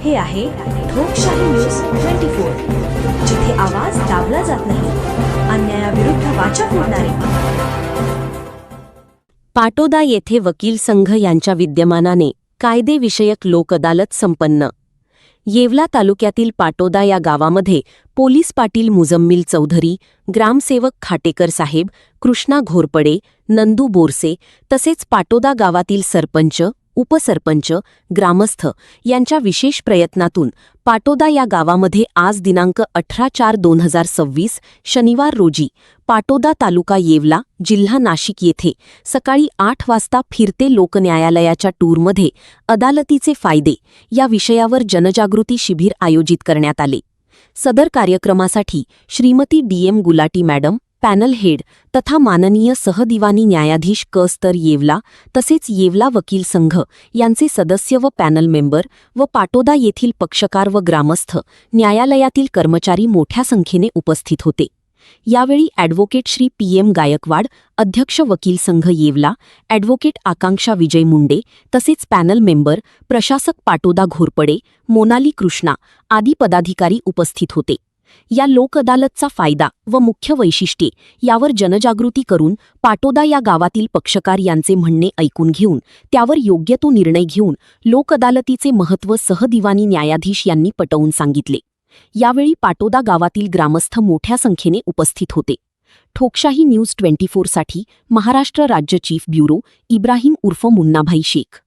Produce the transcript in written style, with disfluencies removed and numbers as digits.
हे आहे ठोकशाही न्यूज 24, जिथे आवाज दाबला जात नाही, अन्यायाविरुद्ध वाचा फोडणारे. पाटोदा येथे वकील संघ यांच्या विद्यमानाने कायदेविषयक लोक अदालत संपन्न. येवला तालुक्यातील पाटोदा या गावामध्ये पोलीस पाटील मुजम्मिल चौधरी, ग्रामसेवक खाटेकर साहेब, कृष्णा घोरपडे, नंदू बोरसे तसेच पाटोदा गावातील सरपंच, उपसरपंच, ग्रामस्थ यांच्या विशेष प्रयत्नातून पाटोदा या गावामध्ये आज दिनांक 18/4/2026 शनिवार रोजी पाटोदा तालुका येवला, जिल्हा नाशिक येथे सकाळी 8 वाजता फिरते लोकन्यायालयाच्या टूरमध्ये अदालतीचे फायदे या विषयावर जनजागृती शिबिर आयोजित करण्यात आले. सदर कार्यक्रमासाठी Shrimati DM Gulati madam, panel head तथा माननीय सहदिवानी न्यायाधीश कस्तर येवला तसेच येवला वकील संघ यांचे सदस्य व पॅनल मेंबर व पाटोदा येथील पक्षकार व ग्रामस्थ न्यायालयातील कर्मचारी मोठ्या संख्येने उपस्थित होते. यावेळी ॲडव्होकेट श्री PM गायकवाड, अध्यक्ष वकील संघ येवला, ॲडव्होकेट आकांक्षा विजय मुंडे तसेच पॅनल मेंबर, प्रशासक पाटोदा घोरपडे, मोनाली कृष्णा आदी पदाधिकारी उपस्थित होते. या लोक अदालतचा फायदा व मुख्य वैशिष्ट्ये यावर जनजागृती करून पाटोदा या गावातील पक्षकार यांचे म्हणणे ऐकून घेऊन त्यावर योग्य तो निर्णय घेऊन लोक अदालतीचे महत्त्व सहदिवानी न्यायाधीश यांनी पटवून सांगितले. यावेळी पाटोदा गावातील ग्रामस्थ मोठ्या संख्येने उपस्थित होते. ठोकशाही न्यूज 24 साठी महाराष्ट्र राज्य चीफ ब्युरो इब्राहिम उर्फ मुन्नाभाई शेख.